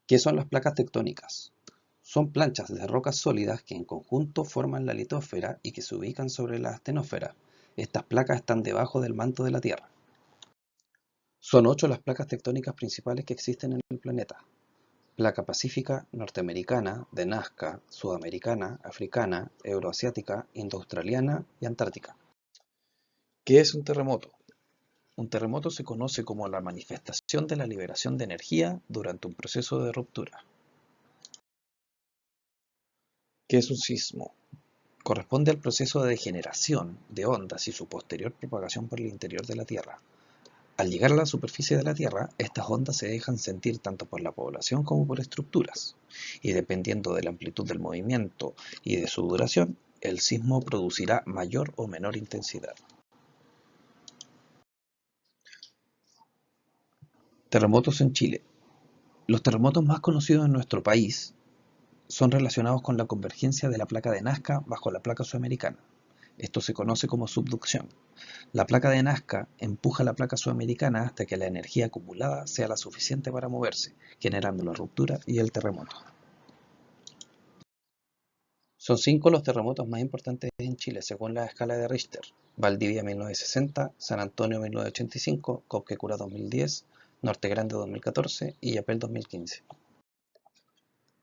¿Qué son las placas tectónicas? Son planchas de rocas sólidas que en conjunto forman la litosfera y que se ubican sobre la astenosfera. Estas placas están debajo del manto de la Tierra. Son 8 las placas tectónicas principales que existen en el planeta: placa pacífica, norteamericana, de Nazca, sudamericana, africana, euroasiática, indoaustraliana y antártica. ¿Qué es un terremoto? Un terremoto se conoce como la manifestación de la liberación de energía durante un proceso de ruptura. ¿Qué es un sismo? Corresponde al proceso de degeneración de ondas y su posterior propagación por el interior de la Tierra. Al llegar a la superficie de la Tierra, estas ondas se dejan sentir tanto por la población como por estructuras, y dependiendo de la amplitud del movimiento y de su duración, el sismo producirá mayor o menor intensidad. Terremotos en Chile. Los terremotos más conocidos en nuestro país son relacionados con la convergencia de la placa de Nazca bajo la placa sudamericana. Esto se conoce como subducción. La placa de Nazca empuja la placa sudamericana hasta que la energía acumulada sea la suficiente para moverse, generando la ruptura y el terremoto. Son 5 los terremotos más importantes en Chile según la escala de Richter: Valdivia 1960, San Antonio 1985, Cauquecura 2010, Norte Grande 2014 y Yapel 2015.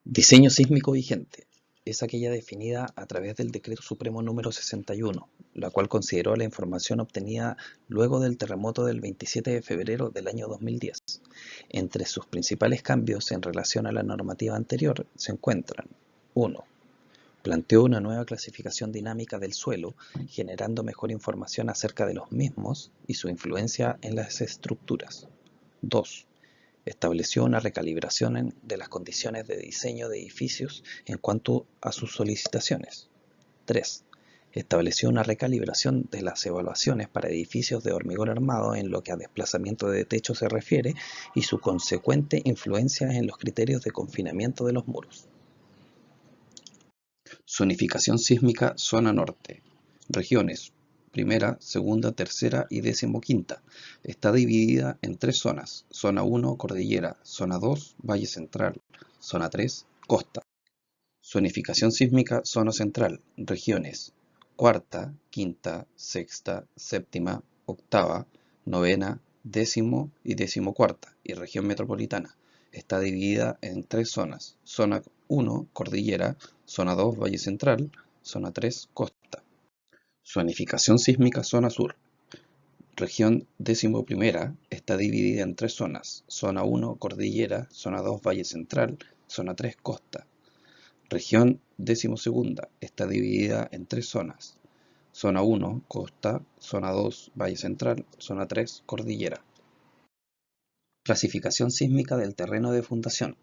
Diseño sísmico vigente. Es aquella definida a través del Decreto Supremo número 61, la cual consideró la información obtenida luego del terremoto del 27 de febrero del año 2010. Entre sus principales cambios en relación a la normativa anterior se encuentran: 1. Planteó una nueva clasificación dinámica del suelo, generando mejor información acerca de los mismos y su influencia en las estructuras. 2. Estableció una recalibración de las condiciones de diseño de edificios en cuanto a sus solicitaciones. 3. Estableció una recalibración de las evaluaciones para edificios de hormigón armado en lo que a desplazamiento de techo se refiere y su consecuente influencia en los criterios de confinamiento de los muros. Zonificación sísmica zona norte. Regiones: primera, segunda, tercera y decimoquinta. Está dividida en 3 zonas: zona 1, cordillera; zona 2, valle central; zona 3, costa. Zonificación sísmica zona central. Regiones: cuarta, quinta, sexta, séptima, octava, novena, décimo y decimocuarta. Y región metropolitana. Está dividida en 3 zonas: zona 1, cordillera; zona 2, valle central; zona 3, costa. Zonificación sísmica zona sur. Región decimoprimera está dividida en 3 zonas: zona 1, cordillera; zona 2, valle central; zona 3, costa. Región decimosegunda está dividida en 3 zonas: zona 1, costa; zona 2, valle central; zona 3, cordillera. Clasificación sísmica del terreno de fundación.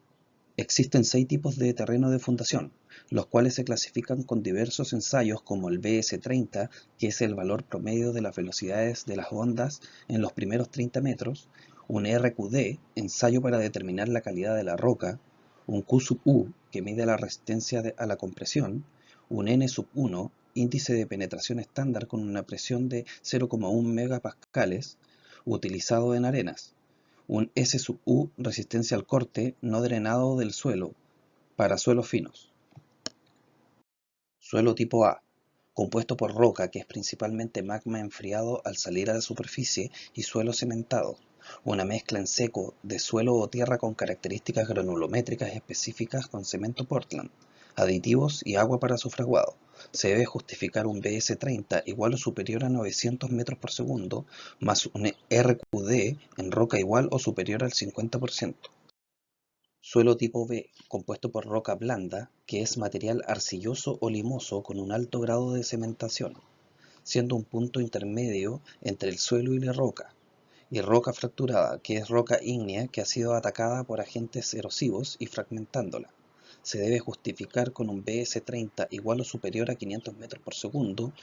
Existen 6 tipos de terreno de fundación, los cuales se clasifican con diversos ensayos, como el BS30, que es el valor promedio de las velocidades de las ondas en los primeros 30 metros, un RQD, ensayo para determinar la calidad de la roca; un Q-U, que mide la resistencia a la compresión; un N-1, índice de penetración estándar con una presión de 0,1 megapascales, utilizado en arenas; un S-U, resistencia al corte no drenado del suelo, para suelos finos. Suelo tipo A, compuesto por roca, que es principalmente magma enfriado al salir a la superficie, y suelo cementado, una mezcla en seco de suelo o tierra con características granulométricas específicas con cemento Portland, aditivos y agua para su fraguado. Se debe justificar un BS30 igual o superior a 900 metros por segundo, más un RQD en roca igual o superior al 50%. Suelo tipo B, compuesto por roca blanda, que es material arcilloso o limoso con un alto grado de cementación, siendo un punto intermedio entre el suelo y la roca; y roca fracturada, que es roca ígnea que ha sido atacada por agentes erosivos y fragmentándola. Se debe justificar con un BS30 igual o superior a 500 metros por segundo,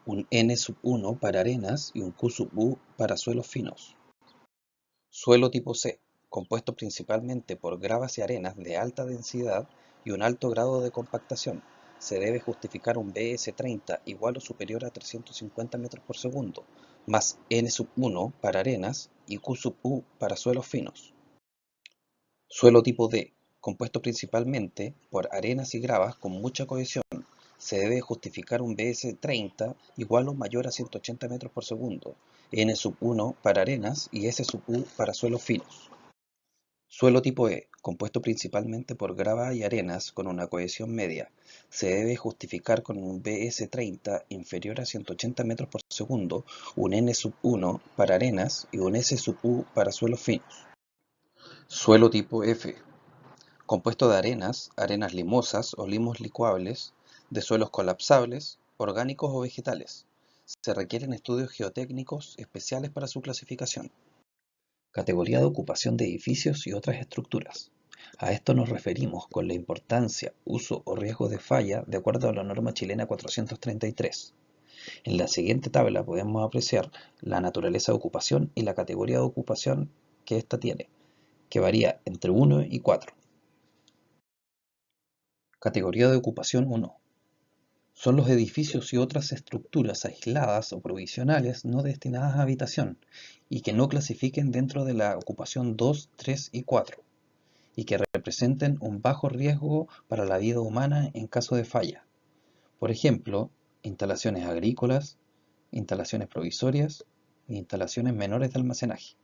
un N-1 para arenas y un Q-U para suelos finos. Suelo tipo C, compuesto principalmente por gravas y arenas de alta densidad y un alto grado de compactación. Se debe justificar un BS30 igual o superior a 350 metros por segundo, más N-1 para arenas y Q-U para suelos finos. Suelo tipo D, compuesto principalmente por arenas y gravas con mucha cohesión. Se debe justificar un BS30 igual o mayor a 180 metros por segundo, N sub 1 para arenas y S sub U para suelos finos. Suelo tipo E, compuesto principalmente por grava y arenas con una cohesión media. Se debe justificar con un BS30 inferior a 180 metros por segundo, un N sub 1 para arenas y un S sub U para suelos finos. Suelo tipo F, compuesto de arenas, arenas limosas o limos licuables, de suelos colapsables, orgánicos o vegetales. Se requieren estudios geotécnicos especiales para su clasificación. Categoría de ocupación de edificios y otras estructuras. A esto nos referimos con la importancia, uso o riesgo de falla de acuerdo a la norma chilena 433. En la siguiente tabla podemos apreciar la naturaleza de ocupación y la categoría de ocupación que ésta tiene, que varía entre 1 y 4. Categoría de ocupación 1. Son los edificios y otras estructuras aisladas o provisionales no destinadas a habitación y que no clasifiquen dentro de la ocupación 2, 3 y 4 y que representen un bajo riesgo para la vida humana en caso de falla. Por ejemplo, instalaciones agrícolas, instalaciones provisorias e instalaciones menores de almacenaje.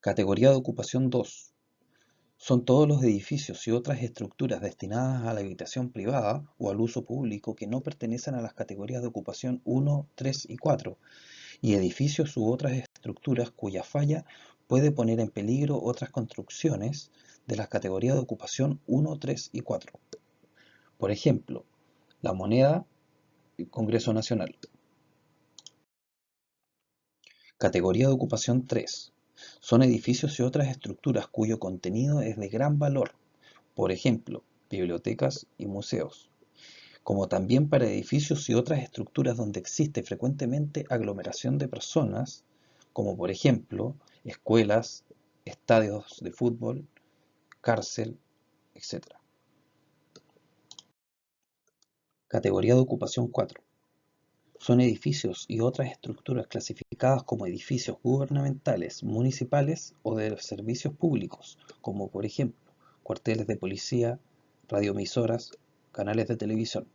Categoría de ocupación 2. Son todos los edificios y otras estructuras destinadas a la habitación privada o al uso público que no pertenecen a las categorías de ocupación 1, 3 y 4, y edificios u otras estructuras cuya falla puede poner en peligro otras construcciones de las categorías de ocupación 1, 3 y 4. Por ejemplo, la Moneda y Congreso Nacional. Categoría de ocupación 3. Son edificios y otras estructuras cuyo contenido es de gran valor, por ejemplo, bibliotecas y museos, como también para edificios y otras estructuras donde existe frecuentemente aglomeración de personas, como por ejemplo, escuelas, estadios de fútbol, cárcel, etc. Categoría de ocupación 4. Son edificios y otras estructuras clasificadas como edificios gubernamentales, municipales o de servicios públicos, como por ejemplo, cuarteles de policía, radioemisoras, canales de televisión.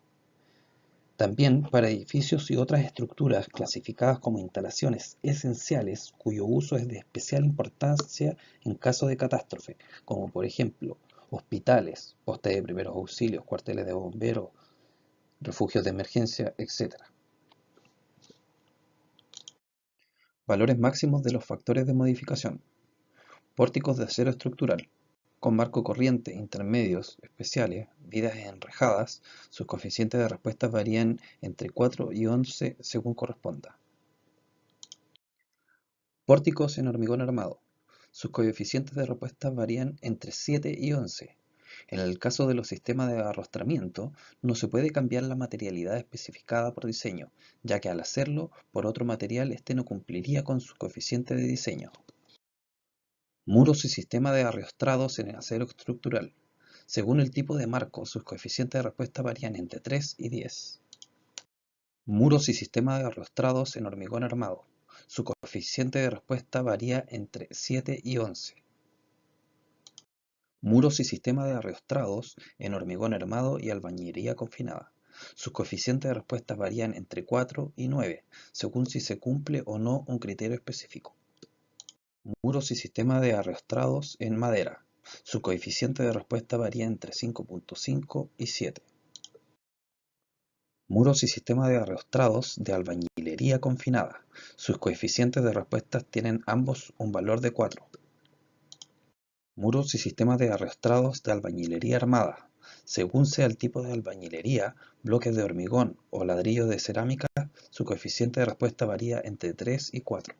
También para edificios y otras estructuras clasificadas como instalaciones esenciales cuyo uso es de especial importancia en caso de catástrofe, como por ejemplo hospitales, postes de primeros auxilios, cuarteles de bomberos, refugios de emergencia, etc. Valores máximos de los factores de modificación. Pórticos de acero estructural, con marco corriente, intermedios, especiales, vidas enrejadas, sus coeficientes de respuesta varían entre 4 y 11 según corresponda. Pórticos en hormigón armado, sus coeficientes de respuesta varían entre 7 y 11. En el caso de los sistemas de arrastramiento, no se puede cambiar la materialidad especificada por diseño, ya que al hacerlo por otro material este no cumpliría con su coeficiente de diseño. Muros y sistema de arrastrados en acero estructural. Según el tipo de marco, sus coeficientes de respuesta varían entre 3 y 10. Muros y sistema de arrastrados en hormigón armado. Su coeficiente de respuesta varía entre 7 y 11. Muros y sistema de arrastrados en hormigón armado y albañilería confinada. Sus coeficientes de respuesta varían entre 4 y 9, según si se cumple o no un criterio específico. Muros y sistema de arrastrados en madera. Su coeficiente de respuesta varía entre 5.5 y 7. Muros y sistema de arrastrados de albañilería confinada. Sus coeficientes de respuesta tienen ambos un valor de 4. Muros y sistemas de arrastrados de albañilería armada. Según sea el tipo de albañilería, bloques de hormigón o ladrillos de cerámica, su coeficiente de respuesta varía entre 3 y 4.